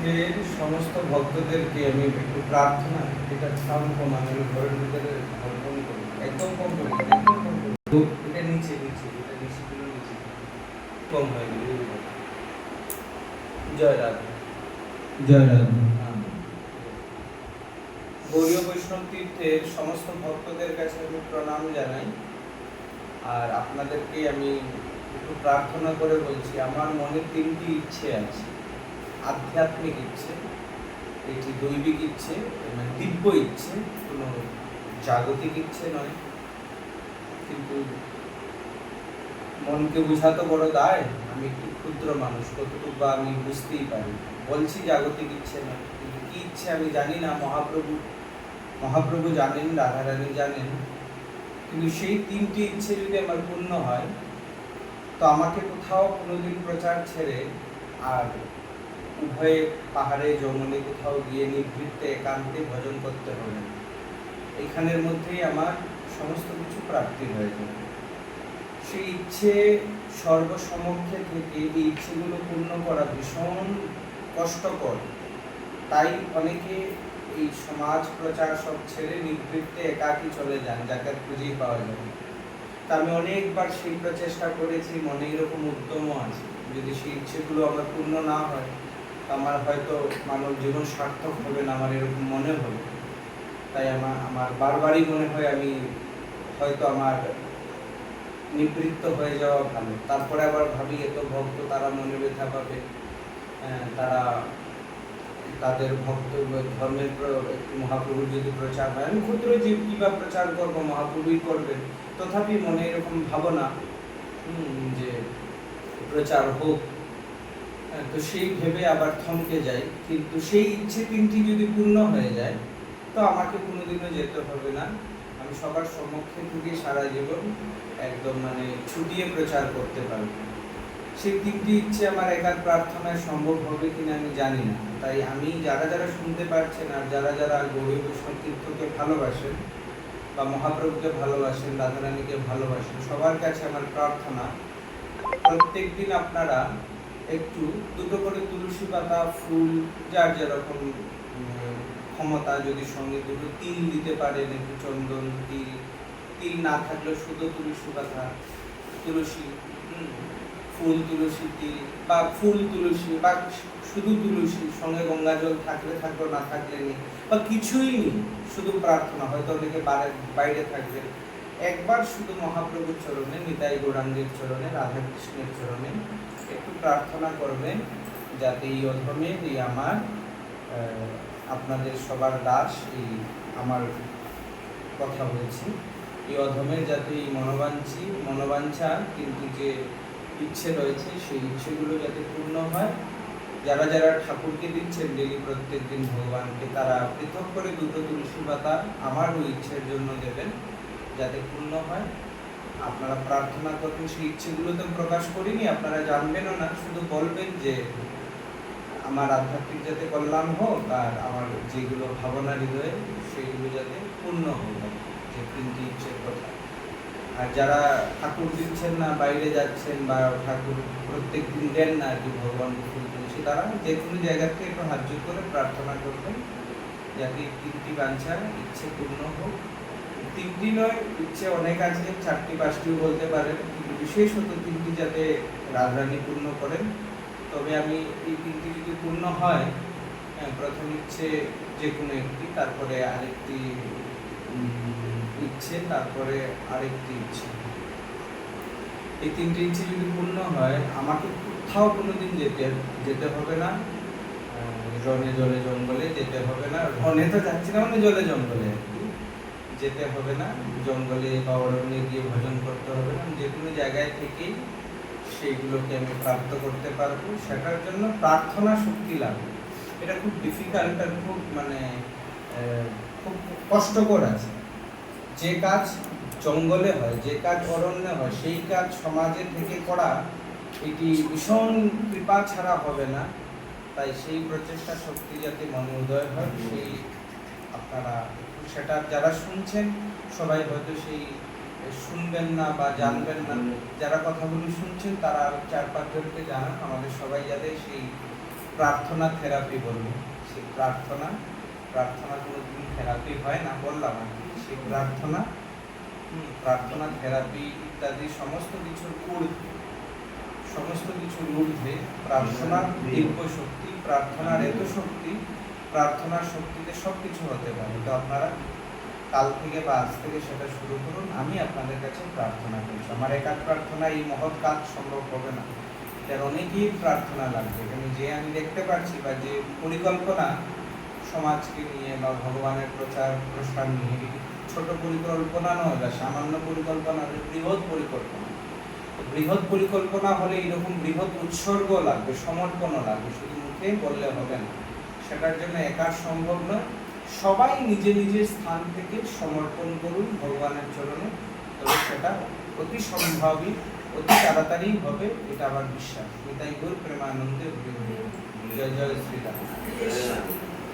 তীর্থের সমস্ত ভক্তদেরকে আমি একটু প্রার্থনা, এটা সাউন্ড কমানো, আমি ঘরের ভিতরে কম করি, একদম কম করি, একদম কম করি। এটা নিচে নিচে, এটা নিচে গুলো নিচে কম হয়ে গেল। জয় রাধা। জয় রাধা। গৌড়ীয় বৈষ্ণব তীর্থের সমস্ত ভক্তদের কাছে আমি প্রণাম জানাই। আর আপনাদেরকে আমি একটু প্রার্থনা করে বলছি, আমার মনে তিনটি ইচ্ছে আছে। আধ্যাত্মিক ইচ্ছে, এটি দৈবিক ইচ্ছে, মানে দিব্য ইচ্ছে, কোনো জাগতিক ইচ্ছে নয়। কিন্তু মনকে বোঝা তো বড় দায়, আমি একটু ক্ষুদ্র মানুষ, কতটুকু বা আমি বুঝতেই পারি। বলছি জাগতিক ইচ্ছে নয়, কিন্তু কি ইচ্ছে আমি জানি না। মহাপ্রভু জানেন, রাধারানী জানেন। কিন্তু সেই তিনটি ইচ্ছে যদি আমার পূর্ণ হয়, তো আমাকে কোথাও কোনোদিন প্রচার ছেড়ে আর উভয়ে পাহাড়ে জঙ্গলে কোথাও গিয়ে নিভৃতে একান্তে ভজন করতে হবে। এইখানের মধ্যেই আমার সমস্ত কিছু প্রাপ্তি হয়ে যাবে। সেই ইচ্ছে সর্বসমক্ষে থেকে এই ইচ্ছেগুলো পূর্ণ করা ভীষণ কষ্টকর। তাই অনেকে এই সমাজ প্রচার সব ছেড়ে নিভৃতে একাকী চলে যান, যাকে খুঁজেই পাওয়া যাবে। তা আমি অনেকবার সেই প্রচেষ্টা করেছি, মনে এরকম উদ্যমও আছে। যদি সেই ইচ্ছেগুলো আমার পূর্ণ না হয়, আমার হয়তো মানব জীবন সার্থক হবে না, আমার এরকম মনে হবে। তাই আমার বারবারই মনে হয় আমি হয়তো আমার নিবৃত্ত হয়ে যাওয়া ভালো। তারপরে আবার ভাবি, এত ভক্ত, তারা মনে ব্যথা পাবে, তারা তাদের ভক্ত ধর্মের মহাপ্রভুর যদি প্রচার হয়, আমি ক্ষুদ্র জীব কিবা প্রচার করবো, মহাপ্রভুই করবেন। তথাপি মনে এরকম ভাবনা যে প্রচার হোক। তো সেই ভেবে আবার থমকে যাই। কিন্তু সেই ইচ্ছে তিনটি যদি পূর্ণ হয়ে যায়, তো আমাকে কোনোদিনও যেতে হবে না। আমি সবার সম্মুখে থেকে সারা জীবন একদম মানে ছুটিয়ে প্রচার করতে পারব। সেই তিনটি ইচ্ছে আমার একার প্রার্থনায় সম্ভব হবে কিনা আমি জানি না। তাই আমি যারা শুনতে পারছেন, আর যারা গৌড়ীয় বৈষ্ণব তীর্থকে ভালোবাসেন বা মহাপ্রভুকে ভালোবাসেন, রাধারানীকে ভালোবাসেন, সবার কাছে আমার প্রার্থনা, প্রত্যেক দিন আপনারা একটু দুটো করে তুলসী পাতা, ফুল, যার যেরকম ক্ষমতা, যদি সঙ্গে দুটো তিল দিতে পারেন, একটু চন্দন, তিল না থাকলেও শুধু তুলসী পাতা, তুলসী, ফুল তুলসী, তিল বা ফুল তুলসী বা শুধু তুলসী, সঙ্গে গঙ্গা জল থাকলে থাকলো, না থাকলে নেই, বা কিছুই নেই, শুধু প্রার্থনা। হয়তো অনেকে বাইরে থাকবে, একবার শুধু মহাপ্রভুর চরণে, নিতাই গৌরাঙ্গের চরণে, রাধা কৃষ্ণের চরণে একটু প্রার্থনা করবেন, যাতে এই অধমে এই আমার আপনাদের সবার দাস, এই আমার কথা বলছি, এই অধমের যাতে এই মনোবাঞ্ছা কিন্তু যে ইচ্ছে রয়েছে, সেই ইচ্ছেগুলো যাতে পূর্ণ হয়। যারা ঠাকুরকে দিচ্ছেন ডেলি প্রত্যেক দিন ভগবানকে, তারা পৃথক করে দুটো তুলসী পাতা আমার ওই ইচ্ছের জন্য দেবেন, যাতে পূর্ণ হয়। আপনারা প্রার্থনা করবেন, সেই ইচ্ছেগুলো তো প্রকাশ করিনি, আপনারা জানবেনও না, শুধু বলবেন যে আমার আধ্যাত্মিক যাতে কল্যাণ হোক, আর আমার যেগুলো ভাবনা হৃদয়ে সেইগুলো যাতে পূর্ণ হোক, যে তিনটি ইচ্ছের কথা। আর যারা ঠাকুর দিচ্ছেন না, বাইরে যাচ্ছেন বা ঠাকুর প্রত্যেক দিন দেন না আর কি, ভগবান ফুল তুলসী, তারা যে কোনো জায়গা থেকে একটু হাত জোর করে প্রার্থনা করবেন, যাতে তিনটি বাঞ্ছা ইচ্ছে পূর্ণ হোক। তিনটি নয়, ইচ্ছে অনেক আছে, 4টি 5টিও বলতে পারেন, কিন্তু বিশেষত তিনটি যাতে রাধারানী পূর্ণ করেন। তবে আমি এই তিনটি যদি পূর্ণ হয়, প্রথম ইচ্ছে যে কোনো একটি, তারপরে আরেকটি ইচ্ছে, তারপরে আরেকটি ইচ্ছে, এই তিনটি ইচ্ছে যদি পূর্ণ হয়, আমাকে কোথাও কোনোদিন যেতে হবে না। রনে জলে জঙ্গলে যেতে হবে না, রনে তো যাচ্ছি না, মানে জলে জঙ্গলে যেতে হবে না, জঙ্গলে বা অরণ্যে গিয়ে ভজন করতে হবে না। যে কোনো জায়গায় থেকেই সেইগুলোকে আমি প্রাপ্ত করতে পারবো। সেটার জন্য প্রার্থনা শক্তি লাগবে। এটা খুব ডিফিকাল্ট আর খুব মানে খুব কষ্টকর আছে। যে কাজ জঙ্গলে হয়, যে কাজ অরণ্যে হয়, সেই কাজ সমাজে থেকে করা এটি ভীষণ কৃপা ছাড়া হবে না। তাই সেই প্রচেষ্টা শক্তি যাতে মনে উদয় হয়, সেই আপনারা সেটা যারা শুনছেন সবাই হয়তো সেই শুনবেন না বা জানবেন না, যারা কথাগুলি শুনছেন তারা 4-5 জনকে জানান, আমাদের সবাই যাতে সেই প্রার্থনা থেরাপি বলবো। সেই প্রার্থনা কোনোদিন থেরাপি হয় না বললাম আর কি। সেই প্রার্থনা থেরাপি ইত্যাদি সমস্ত কিছুর ঊর্ধ্বে প্রার্থনার দিব্য শক্তি, প্রার্থনার এত শক্তি, প্রার্থনার শক্তিতে সব কিছু হতে পারে। তো আপনারা কাল থেকে বা আজ থেকে সেটা শুরু করুন। আমি আপনাদের কাছে প্রার্থনা করছি। আমার একার প্রার্থনা এই মহৎ কাজ সম্ভব হবে না, এর অনেকেই প্রার্থনা লাগবে। এখানে যে আমি দেখতে পাচ্ছি বা যে পরিকল্পনা সমাজকে নিয়ে বা ভগবানের প্রচার প্রসার নিয়ে, এটি ছোট পরিকল্পনা নয় বা সামান্য পরিকল্পনা, বৃহৎ পরিকল্পনা। বৃহৎ পরিকল্পনা হলে এইরকম বৃহৎ উৎসর্গ লাগবে, সমর্পণও লাগবে, শুধু মুখে বললে হবে না। সেটার জন্য একা সম্ভব নয়। সবাই নিজে নিজের স্থান থেকে সমর্পণ করুন ভগবানের চরণে, তবে সেটা অতি সম্ভাবী, অতি তাড়াতাড়ি হবে, এটা আমার বিশ্বাস। নিতাই গৌর প্রেমানন্দে হরি হরি। জয় জয় শ্রীরাম।